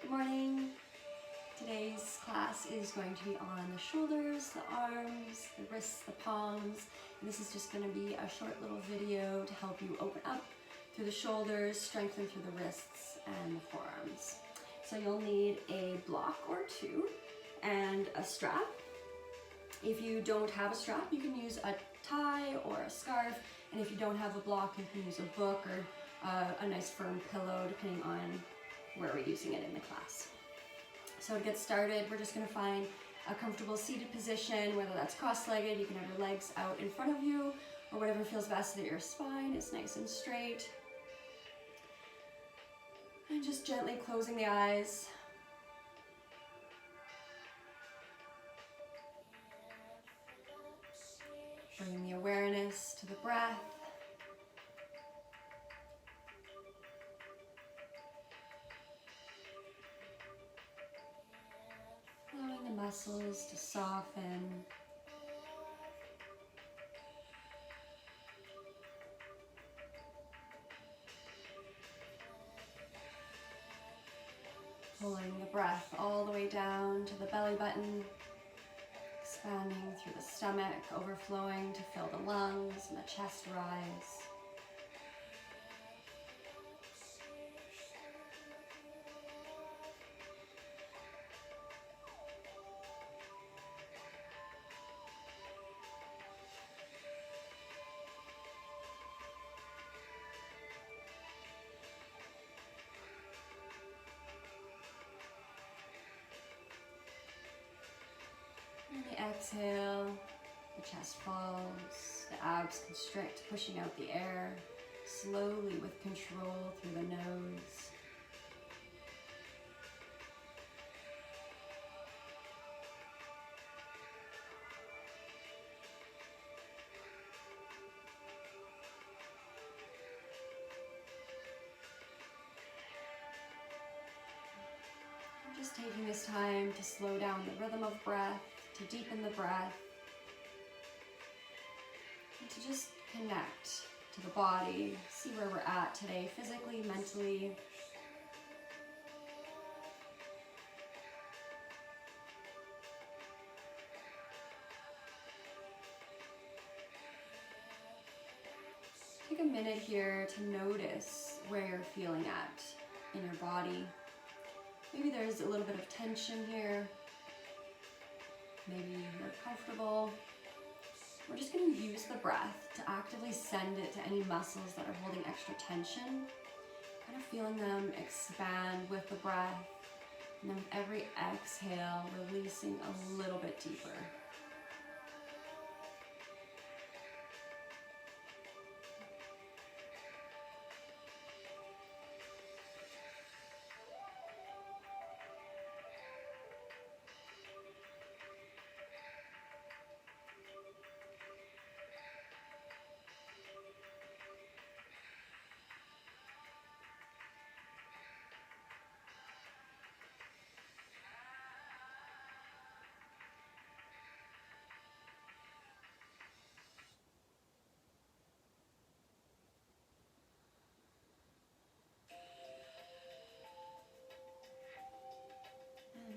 Good morning. Today's class is going to be on the shoulders, the arms, the wrists, the palms. And this is just going to be a short little video to help you open up through the shoulders, strengthen through the wrists and the forearms. So you'll need a block or two and a strap. If you don't have a strap, you can use a tie or a scarf. And if you don't have a block, you can use a book or a nice firm pillow, depending on where we're using it in the class. So to get started, we're just going to find a comfortable seated position, whether that's cross-legged, you can have your legs out in front of you, or whatever feels best so that your spine is nice and straight. And just gently closing the eyes. Bringing the awareness to the breath. Allowing the muscles to soften. Pulling the breath all the way down to the belly button, expanding through the stomach, overflowing to fill the lungs and the chest rise. And the exhale, the chest falls, the abs constrict, pushing out the air, slowly with control through the nose. I'm just taking this time to slow down the rhythm of breath, to deepen the breath, and to just connect to the body, see where we're at today, physically, mentally. Take a minute here to notice where you're feeling at in your body. Maybe there's a little bit of tension here. Maybe you're comfortable. We're just going to use the breath to actively send it to any muscles that are holding extra tension. Kind of feeling them expand with the breath. And then with every exhale, releasing a little bit deeper.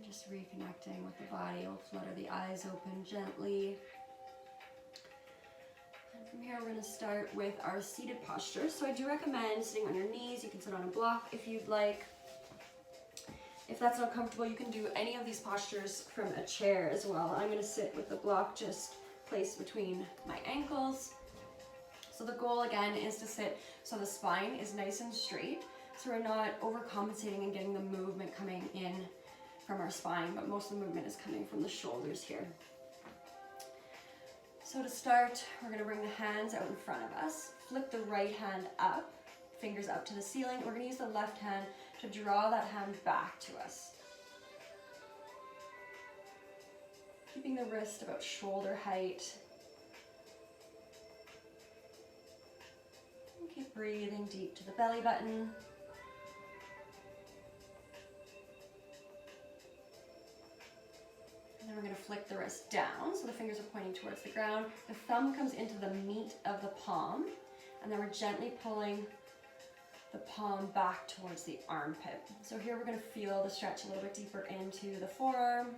Just reconnecting with the body. We'll flutter the eyes open gently. And from here, we're going to start with our seated posture. So I do recommend sitting on your knees. You can sit on a block if you'd like. If that's not comfortable, you can do any of these postures from a chair as well. I'm going to sit with the block just placed between my ankles. So the goal again is to sit so the spine is nice and straight. So we're not overcompensating and getting the movement coming in from our spine, but most of the movement is coming from the shoulders here. So to start, we're going to bring the hands out in front of us, flip the right hand up, fingers up to the ceiling. We're going to use the left hand to draw that hand back to us. Keeping the wrist about shoulder height. And keep breathing deep to the belly button. Then we're going to flick the wrist down so the fingers are pointing towards the ground. The thumb comes into the meat of the palm, and then we're gently pulling the palm back towards the armpit. So here we're going to feel the stretch a little bit deeper into the forearm.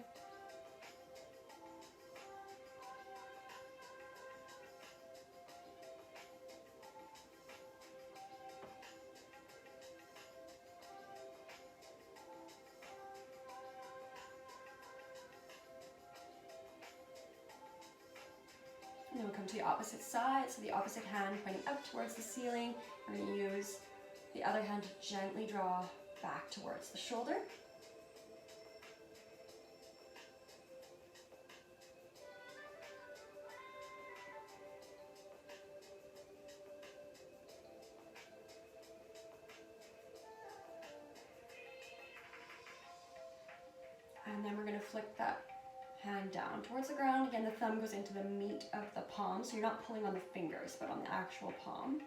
And then we'll come to the opposite side, so the opposite hand pointing up towards the ceiling. We're going to use the other hand to gently draw back towards the shoulder. And then we're going to flick that hand down towards the ground. Again, the thumb goes into the meat of the palm, so you're not pulling on the fingers, but on the actual palm.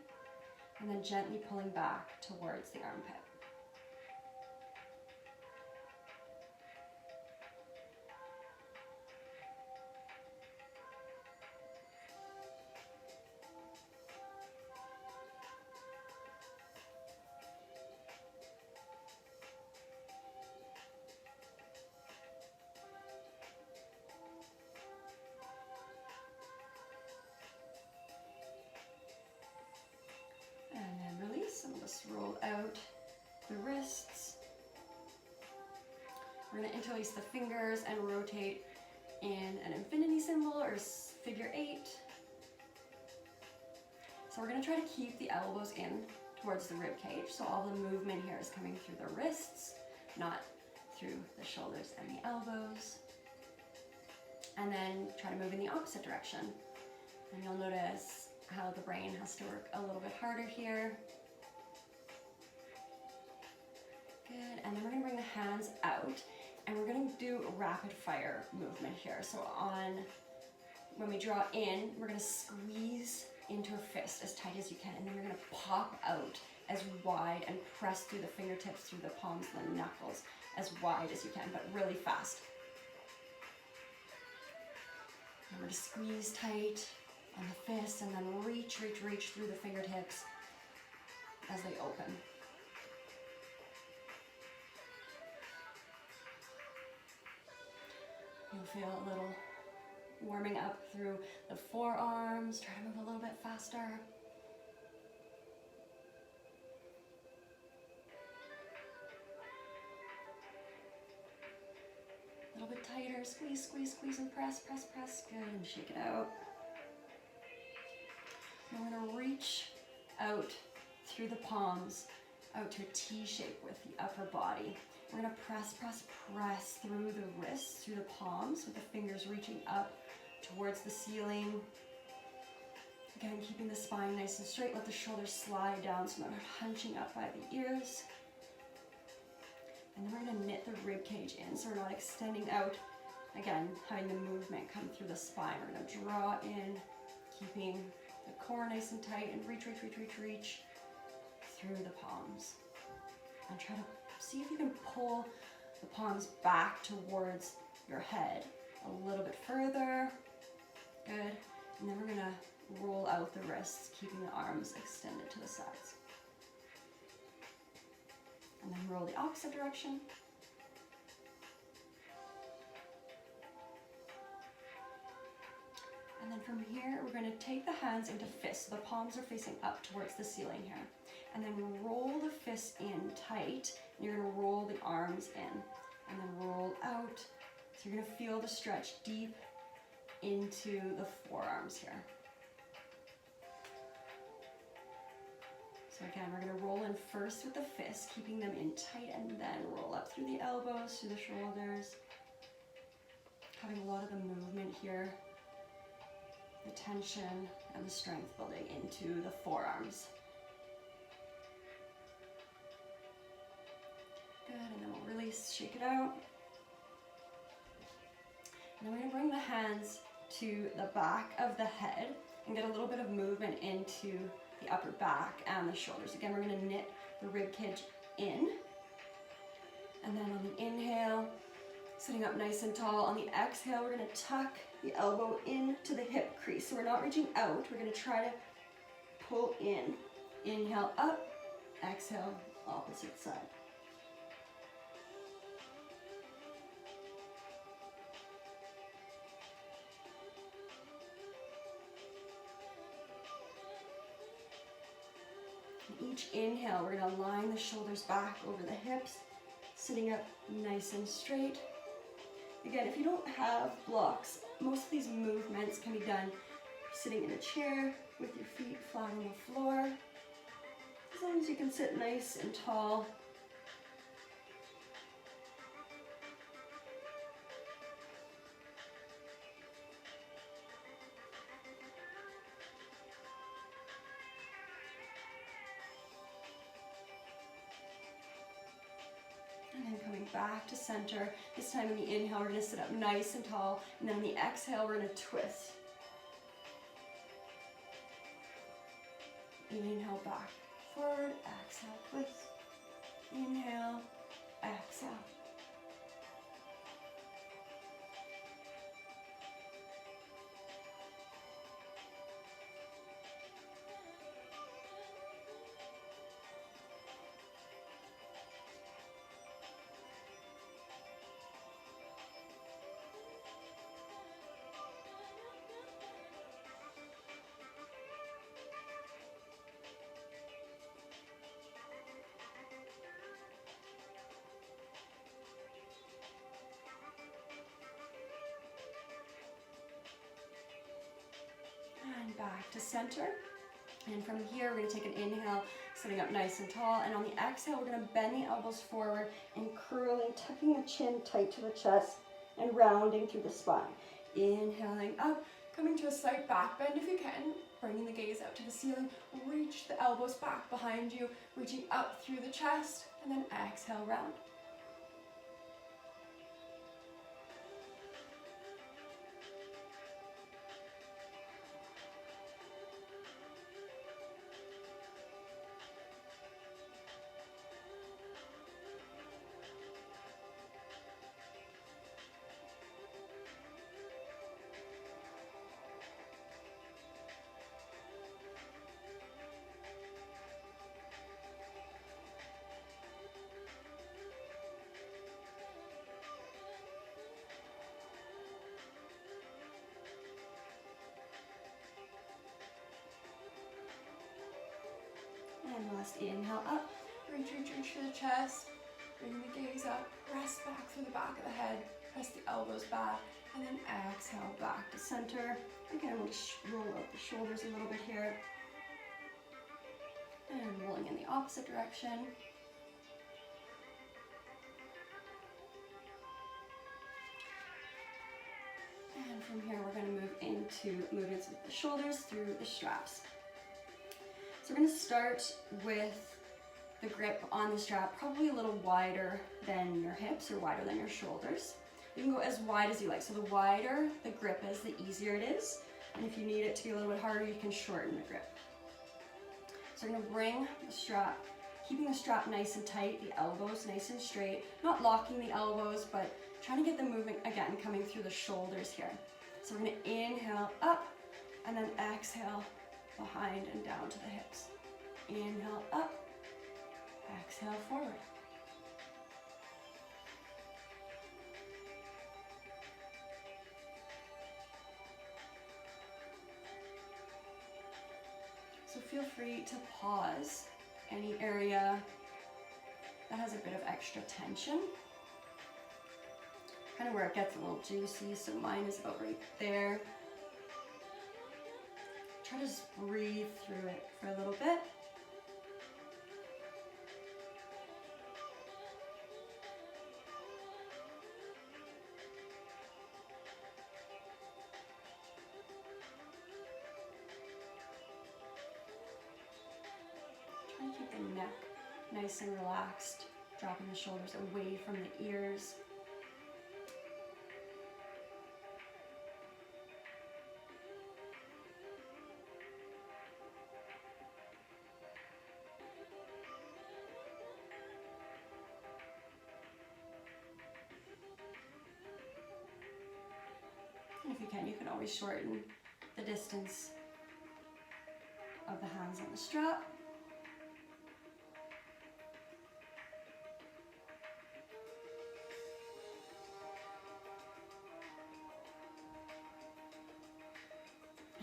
And then gently pulling back towards the armpit. And we'll just roll out the wrists. We're going to interlace the fingers and rotate in an infinity symbol or figure 8. So we're going to try to keep the elbows in towards the rib cage, so all the movement here is coming through the wrists, not through the shoulders and the elbows. And then try to move in the opposite direction. And you'll notice how the brain has to work a little bit harder here. Good, and then we're going to bring the hands out and we're going to do a rapid fire movement here. So when we draw in, we're going to squeeze into a fist as tight as you can, and then you're going to pop out as wide and press through the fingertips, through the palms and the knuckles as wide as you can, but really fast. And we're going to squeeze tight on the fist and then reach through the fingertips as they open. You'll feel a little warming up through the forearms. Try to move a little bit faster. A little bit tighter. Squeeze, squeeze, squeeze, and press, press, press. Good, and shake it out. And we're going to reach out through the palms, out to a T shape with the upper body. We're going to press, press, press through the wrists, through the palms, with the fingers reaching up towards the ceiling. Again, keeping the spine nice and straight. Let the shoulders slide down so they're not hunching up by the ears. And then we're going to knit the rib cage in so we're not extending out. Again, having the movement come through the spine. We're going to draw in, keeping the core nice and tight, and reach, reach, reach, reach, reach through the palms. And try to see if you can pull the palms back towards your head a little bit further. Good. And then we're going to roll out the wrists, keeping the arms extended to the sides. And then roll the opposite direction. And then from here, we're going to take the hands into fists. The palms are facing up towards the ceiling here. And then roll the fists in tight. And you're going to roll the arms in. And then roll out. So you're going to feel the stretch deep into the forearms here. So again, we're going to roll in first with the fists, keeping them in tight, and then roll up through the elbows, through the shoulders. Having a lot of the movement here. The tension and the strength building into the forearms. Good, and then we'll release, shake it out. And then we're going to bring the hands to the back of the head and get a little bit of movement into the upper back and the shoulders. Again, we're going to knit the rib cage in. And then on the inhale, sitting up nice and tall. On the exhale, we're going to tuck the elbow into the hip crease. So we're not reaching out. We're going to try to pull in. Inhale up, exhale, opposite side. Each inhale, we're going to line the shoulders back over the hips, sitting up nice and straight. Again, if you don't have blocks, most of these movements can be done sitting in a chair with your feet flat on the floor. As long as you can sit nice and tall. And then coming back to center. This time on the inhale, we're going to sit up nice and tall. And then on the exhale, we're going to twist. Inhale, back, forward, exhale, twist. Inhale, exhale. And back to center. And from here, we're going to take an inhale, sitting up nice and tall. And on the exhale, we're going to bend the elbows forward and curling, tucking the chin tight to the chest and rounding through the spine. Inhaling up, coming to a slight back bend if you can, bringing the gaze out to the ceiling. Reach the elbows back behind you, reaching up through the chest, and then exhale, round. And last inhale up, reach to the chest, bring the gaze up, press back through the back of the head, press the elbows back, and then exhale back to center. Again, we'll just roll out the shoulders a little bit here. And rolling in the opposite direction. And from here, we're going to move into movements with the shoulders through the straps. So we're going to start with the grip on the strap, probably a little wider than your hips or wider than your shoulders. You can go as wide as you like. So the wider the grip is, the easier it is. And if you need it to be a little bit harder, you can shorten the grip. So we're going to bring the strap, keeping the strap nice and tight, the elbows nice and straight, not locking the elbows, but trying to get the movement, again, coming through the shoulders here. So we're going to inhale up and then exhale behind and down to the hips. Inhale up, exhale forward. So feel free to pause any area that has a bit of extra tension. Kind of where it gets a little juicy, so mine is about right there. Try to just breathe through it for a little bit. Try to keep the neck nice and relaxed, dropping the shoulders away from the ears. And if you can always shorten the distance of the hands on the strap.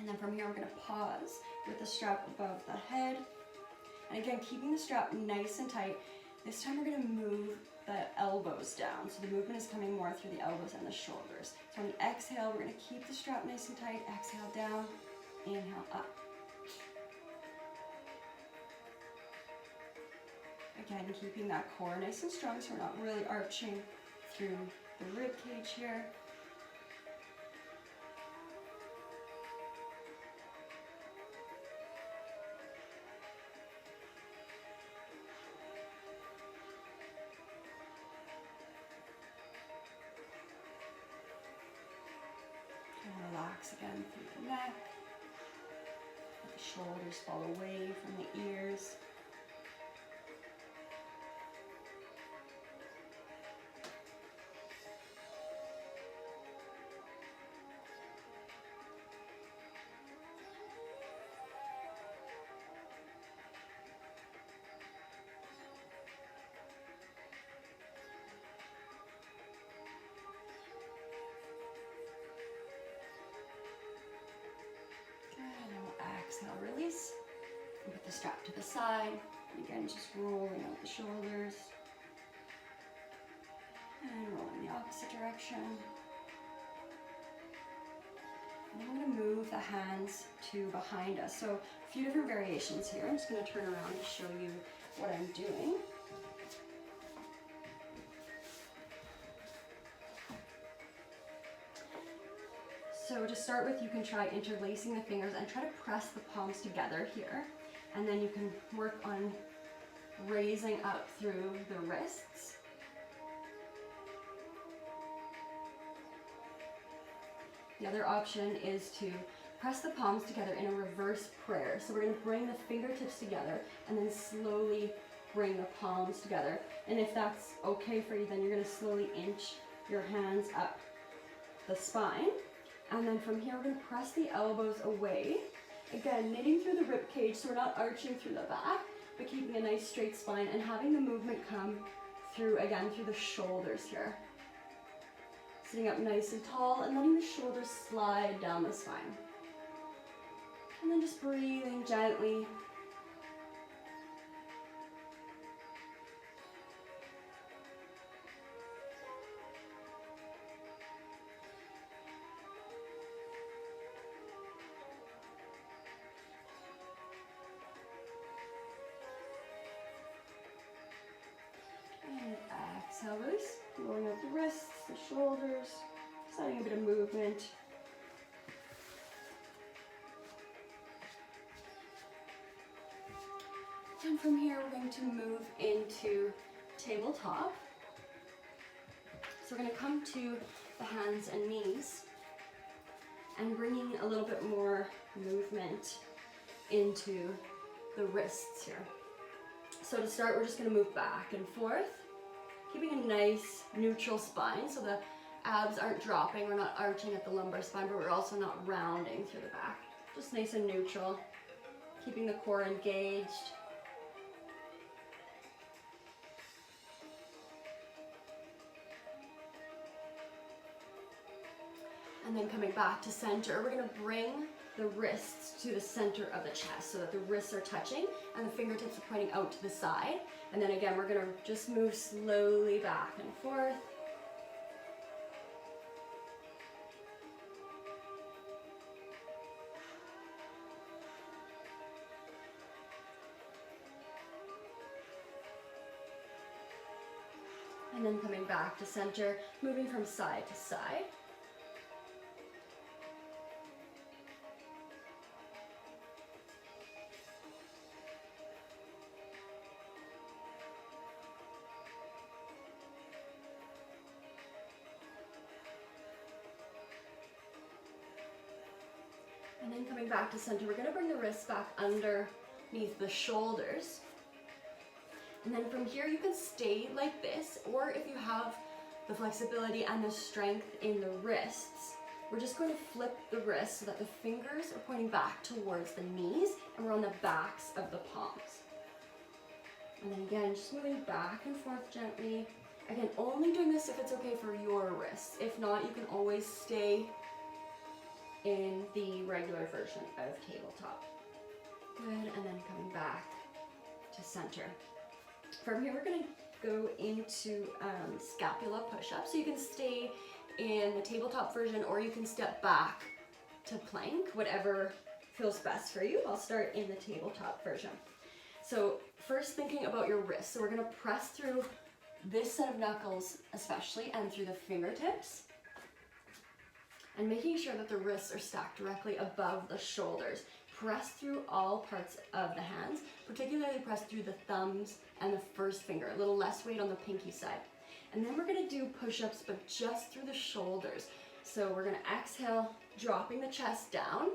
And then from here, we're gonna pause with the strap above the head. And again, keeping the strap nice and tight. This time we're gonna move the elbows down. So the movement is coming more through the elbows and the shoulders. So on the exhale, we're gonna keep the strap nice and tight. Exhale down, inhale up. Again, keeping that core nice and strong so we're not really arching through the rib cage here. And relax again through the neck. Let the shoulders fall away from the ears. Exhale, release. And put the strap to the side. Again, just rolling out the shoulders. And rolling the opposite direction. And then we're going to move the hands to behind us. So a few different variations here. I'm just going to turn around to show you what I'm doing. So to start with, you can try interlacing the fingers and try to press the palms together here. And then you can work on raising up through the wrists. The other option is to press the palms together in a reverse prayer. So we're going to bring the fingertips together and then slowly bring the palms together. And if that's okay for you, then you're going to slowly inch your hands up the spine. And then from here, we're going to press the elbows away. Again, knitting through the rib cage so we're not arching through the back, but keeping a nice straight spine and having the movement come through, again, through the shoulders here. Sitting up nice and tall and letting the shoulders slide down the spine. And then just breathing gently. Exhale, release, rolling up the wrists, the shoulders, just adding a bit of movement. And from here, we're going to move into tabletop. So we're going to come to the hands and knees and bringing a little bit more movement into the wrists here. So to start, we're just going to move back and forth, keeping a nice neutral spine so the abs aren't dropping. We're not arching at the lumbar spine, but we're also not rounding through the back. Just nice and neutral, keeping the core engaged. And then coming back to center, we're going to bring the wrists to the center of the chest so that the wrists are touching and the fingertips are pointing out to the side. And then again, we're going to just move slowly back and forth. And then coming back to center, moving from side to side. And then coming back to center, we're going to bring the wrists back underneath the shoulders. And then from here, you can stay like this, or if you have the flexibility and the strength in the wrists, we're just going to flip the wrists so that the fingers are pointing back towards the knees and we're on the backs of the palms. And then again, just moving back and forth gently. Again, only doing this if it's okay for your wrists. If not, you can always stay in the regular version of tabletop. Good, and then coming back to center. From here, we're gonna go into scapula push-ups. So you can stay in the tabletop version or you can step back to plank, whatever feels best for you. I'll start in the tabletop version. So first, thinking about your wrists. So we're gonna press through this set of knuckles especially and through the fingertips, and making sure that the wrists are stacked directly above the shoulders. Press through all parts of the hands, particularly press through the thumbs and the first finger, a little less weight on the pinky side. And then we're gonna do push-ups, but just through the shoulders. So we're gonna exhale, dropping the chest down.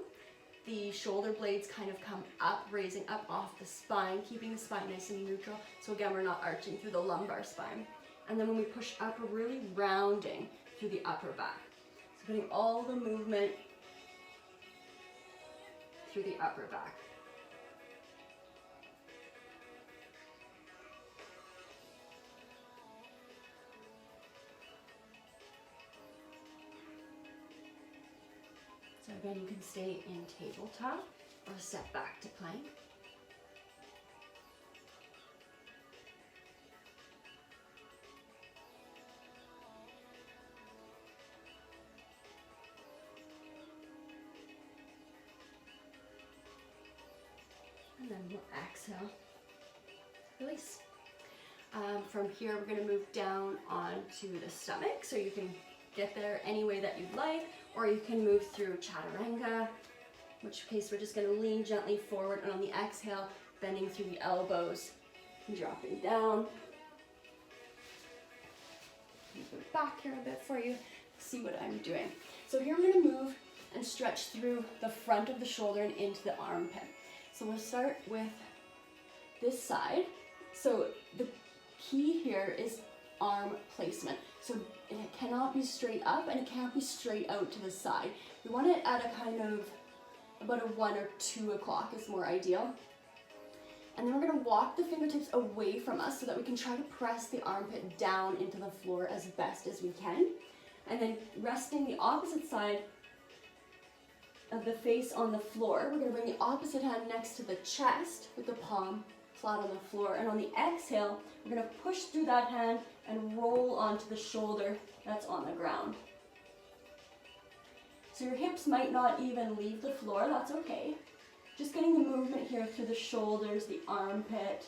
The shoulder blades kind of come up, raising up off the spine, keeping the spine nice and neutral. So again, we're not arching through the lumbar spine. And then when we push up, we're really rounding through the upper back. So getting all the movement through the upper back. So again, you can stay in tabletop or step back to plank. And then we'll exhale, release. From here, we're gonna move down onto the stomach. So you can get there any way that you'd like, or you can move through chaturanga, in which case we're just gonna lean gently forward, and on the exhale, bending through the elbows and dropping down. Move back here a bit for you, see what I'm doing. So here I'm gonna move and stretch through the front of the shoulder and into the armpit. So we'll start with this side. So the key here is arm placement. So it cannot be straight up and it can't be straight out to the side. We want it at a kind of about a 1 or 2 o'clock is more ideal. And then we're gonna walk the fingertips away from us so that we can try to press the armpit down into the floor as best as we can. And then resting the opposite side of the face on the floor, we're gonna bring the opposite hand next to the chest with the palm flat on the floor. And on the exhale, we're gonna push through that hand and roll onto the shoulder that's on the ground. So your hips might not even leave the floor, that's okay. Just getting the movement here through the shoulders, the armpit.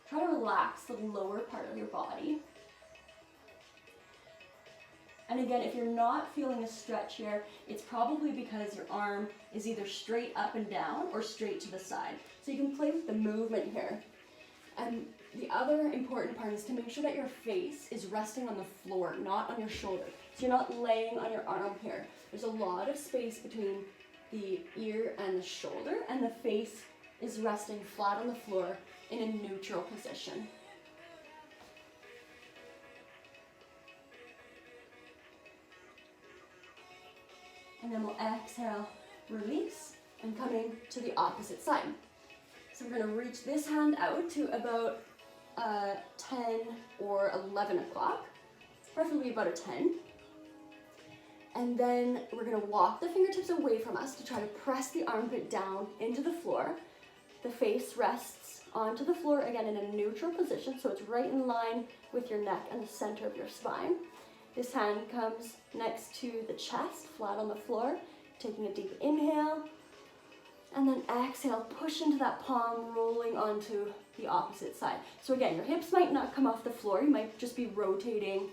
Try to relax the lower part of your body. And again, if you're not feeling a stretch here, it's probably because your arm is either straight up and down or straight to the side. So you can play with the movement here. And the other important part is to make sure that your face is resting on the floor, not on your shoulder. So you're not laying on your arm here. There's a lot of space between the ear and the shoulder, and the face is resting flat on the floor in a neutral position. And then we'll exhale, release, and coming to the opposite side. So we're gonna reach this hand out to about 10 or 11 o'clock, preferably about a 10. And then we're gonna walk the fingertips away from us to try to press the armpit down into the floor. The face rests onto the floor, again in a neutral position, so it's right in line with your neck and the center of your spine. This hand comes next to the chest, flat on the floor, taking a deep inhale, and then exhale, push into that palm, rolling onto the opposite side. So again, your hips might not come off the floor, you might just be rotating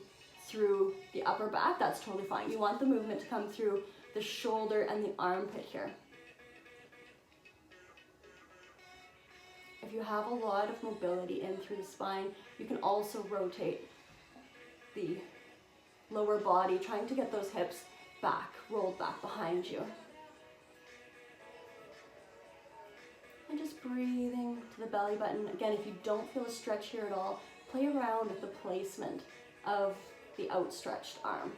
through the upper back, that's totally fine. You want the movement to come through the shoulder and the armpit here. If you have a lot of mobility in through the spine, you can also rotate the lower body, trying to get those hips back, rolled back behind you. And just breathing to the belly button. Again, if you don't feel a stretch here at all, play around with the placement of the outstretched arm.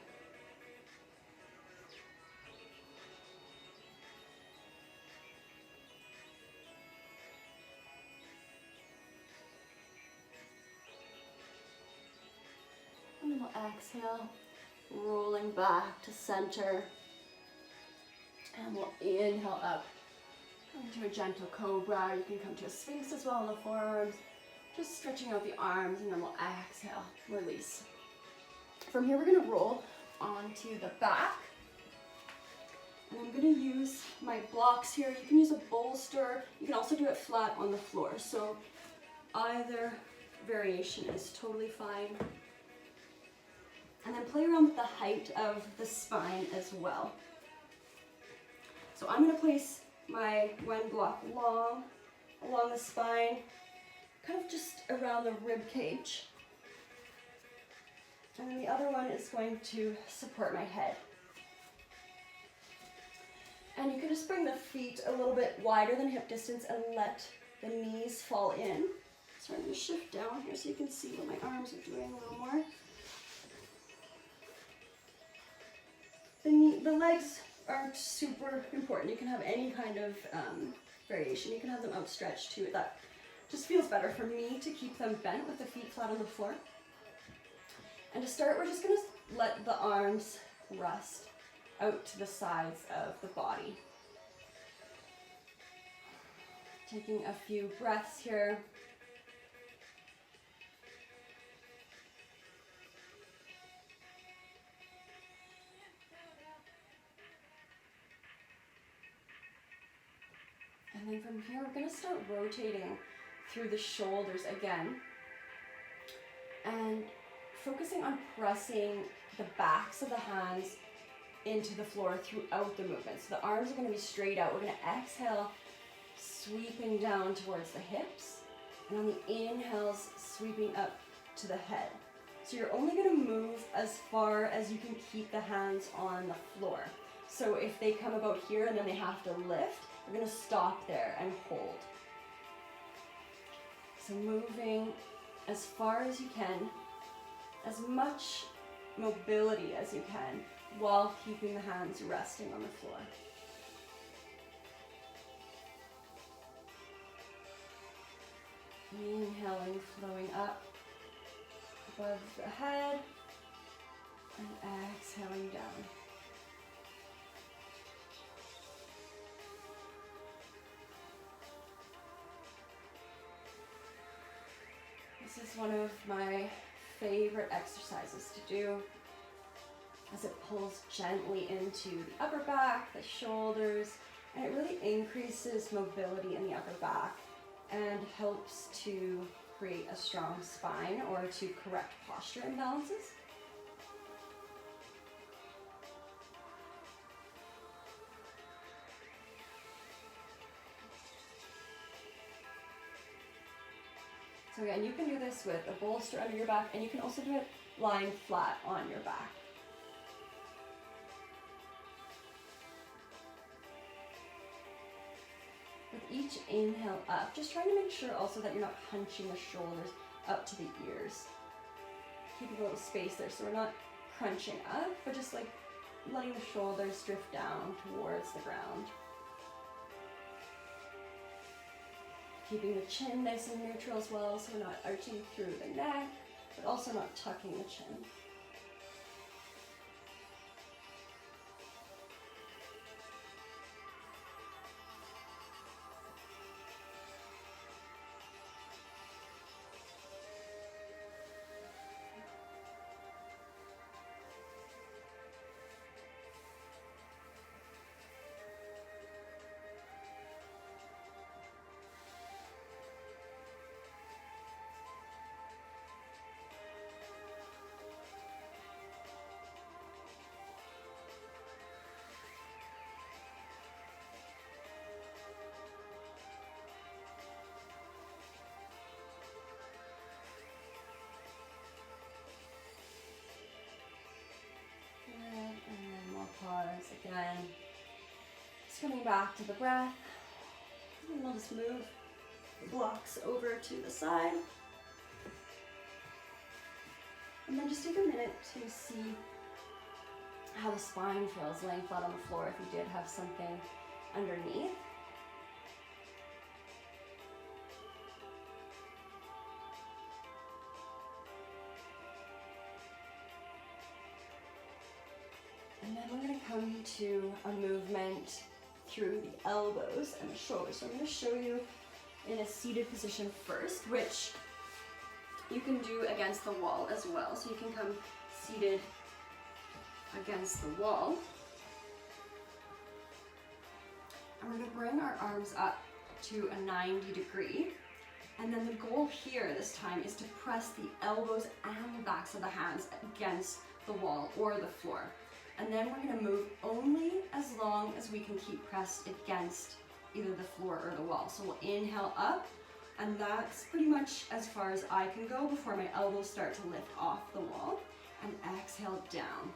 And then we'll exhale, rolling back to center. And we'll inhale up into a gentle cobra. You can come to a sphinx as well on the forearms. Just stretching out the arms, and then we'll exhale, release. From here, we're gonna roll onto the back. And I'm gonna use my blocks here. You can use a bolster. You can also do it flat on the floor. So either variation is totally fine. And then play around with the height of the spine as well. So I'm gonna place my one block along the spine, kind of just around the rib cage. And then the other one is going to support my head. And you can just bring the feet a little bit wider than hip distance and let the knees fall in. So I'm going to shift down here so you can see what my arms are doing a little more. The legs aren't super important. You can have any kind of variation. You can have them outstretched too. That just feels better for me to keep them bent with the feet flat on the floor. And to start, we're just going to let the arms rest out to the sides of the body. Taking a few breaths here. And then from here, we're going to start rotating through the shoulders again. And focusing on pressing the backs of the hands into the floor throughout the movement. So the arms are going to be straight out. We're going to exhale, sweeping down towards the hips. And on the inhales, sweeping up to the head. So you're only going to move as far as you can keep the hands on the floor. So if they come about here and then they have to lift, you're going to stop there and hold. So moving as far as you can, as much mobility as you can, while keeping the hands resting on the floor. Inhaling, flowing up above the head, and exhaling down. This is one of my favorite exercises to do, as it pulls gently into the upper back, the shoulders, and it really increases mobility in the upper back and helps to create a strong spine or to correct posture imbalances. So again, you can do this with a bolster under your back, and you can also do it lying flat on your back. With each inhale up, just trying to make sure also that you're not hunching the shoulders up to the ears. Keeping a little space there so we're not crunching up, but just like letting the shoulders drift down towards the ground. Keeping the chin nice and neutral as well, so we're not arching through the neck, but also not tucking the chin. Pause again. Just coming back to the breath. And we'll just move the blocks over to the side. And then just take a minute to see how the spine feels laying flat on the floor if you did have something underneath. And then we're going to come to a movement through the elbows and the shoulders. So I'm going to show you in a seated position first, which you can do against the wall as well. So you can come seated against the wall. And we're going to bring our arms up to a 90 degree. And then the goal here this time is to press the elbows and the backs of the hands against the wall or the floor. And then we're going to move only as long as we can keep pressed against either the floor or the wall. So we'll inhale up, and that's pretty much as far as I can go before my elbows start to lift off the wall. And exhale down.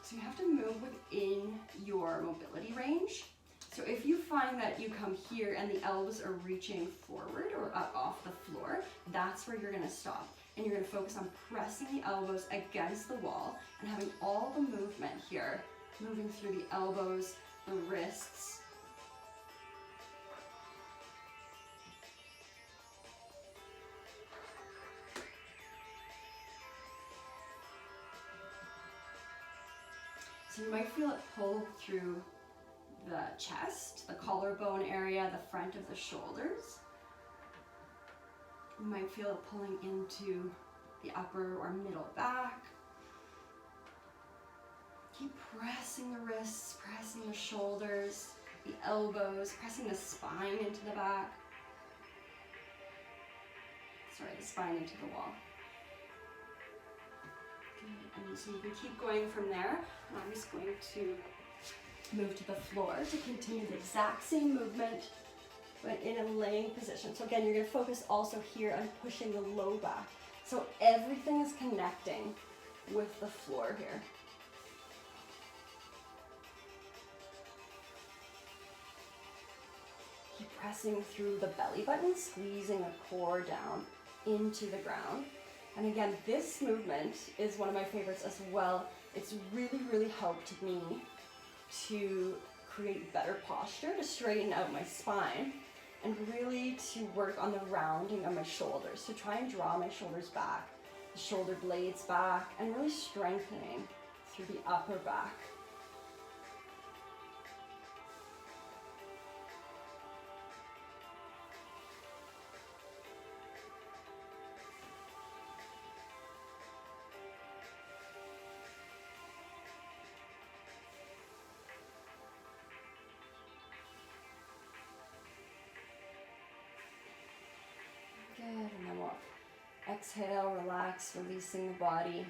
So you have to move within your mobility range. So if you find that you come here and the elbows are reaching forward or up off the floor, that's where you're going to stop. And you're going to focus on pressing the elbows against the wall and having all the movement here, moving through the elbows, the wrists. So you might feel it pull through the chest, the collarbone area, the front of the shoulders. You might feel it pulling into the upper or middle back. Keep pressing the wrists, pressing the shoulders, the elbows, pressing the spine into the back. Sorry, the spine into the wall. Good. And so you can keep going from there. And I'm just going to move to the floor to continue the exact same movement, but in a laying position. So again, you're going to focus also here on pushing the low back. So everything is connecting with the floor here. Keep pressing through the belly button, squeezing the core down into the ground. And again, this movement is one of my favorites as well. It's really, really helped me to create better posture, to straighten out my spine, and really to work on the rounding of my shoulders, to try and draw my shoulders back, the shoulder blades back, and really strengthening through the upper back. Good, and then we'll exhale, relax, releasing the body.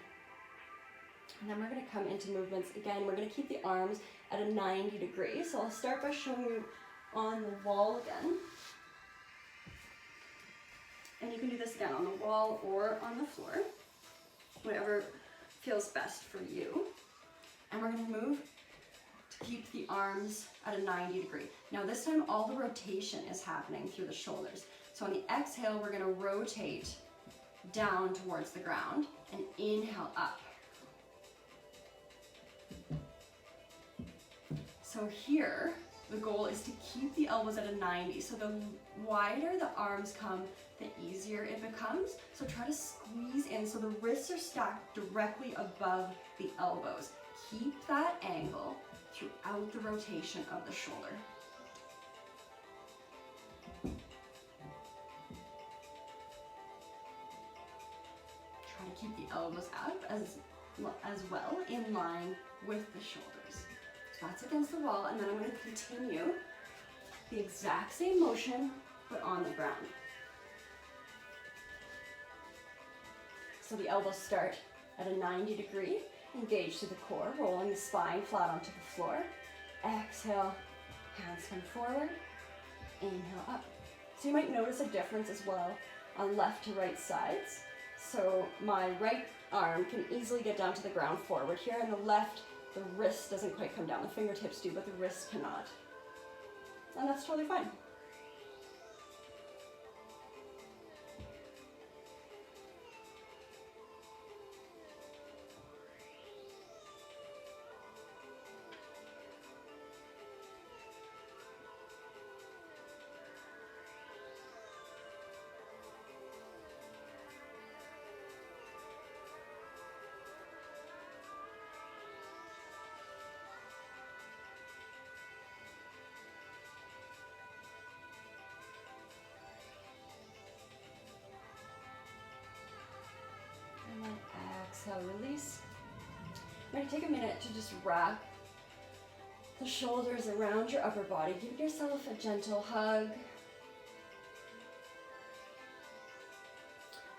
And then we're going to come into movements. Again, we're going to keep the arms at a 90 degrees. So I'll start by showing you on the wall again. And you can do this again on the wall or on the floor, whatever feels best for you. And we're going to move to keep the arms at a 90 degree. Now this time all the rotation is happening through the shoulders. So on the exhale, we're going to rotate down towards the ground and inhale up. So here, the goal is to keep the elbows at a 90. So the wider the arms come, the easier it becomes. So try to squeeze in so the wrists are stacked directly above the elbows. Keep that angle throughout the rotation of the shoulder. Try to keep the elbows up as well, in line with the shoulders. So that's against the wall, and then I'm going to continue the exact same motion, but on the ground. So the elbows start at a 90 degree, engage to the core, rolling the spine flat onto the floor. Exhale, hands come forward, inhale up. So you might notice a difference as well on left to right sides. So my right arm can easily get down to the ground forward here, and the left, the wrist doesn't quite come down. The fingertips do, but the wrist cannot. And that's totally fine. exhale, release. I'm going to take a minute to just wrap the shoulders around your upper body. Give yourself a gentle hug.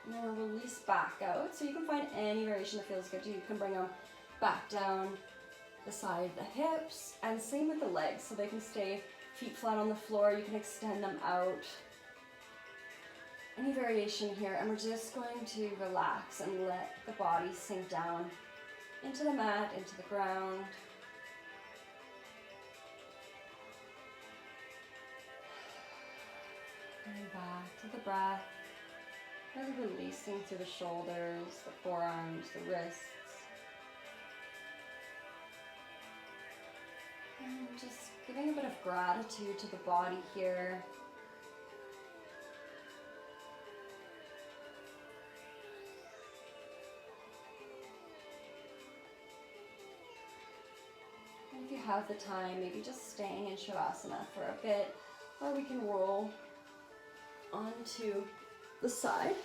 And then we'll release back out. So you can find any variation that feels good to you. You can bring them back down beside the hips, and same with the legs, so they can stay feet flat on the floor. You can extend them out. Any variation here, and we're just going to relax and let the body sink down into the mat, into the ground. And back to the breath. Really releasing through the shoulders, the forearms, the wrists. And just giving a bit of gratitude to the body here. And if you have the time, maybe just staying in Shavasana for a bit, or we can roll onto the side.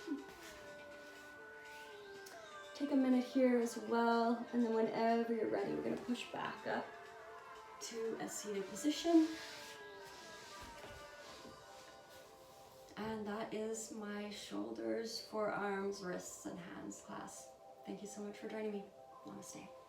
Take a minute here as well, and then whenever you're ready, we're going to push back up to a seated position. And that is my shoulders, forearms, wrists, and hands class. Thank you so much for joining me. Namaste.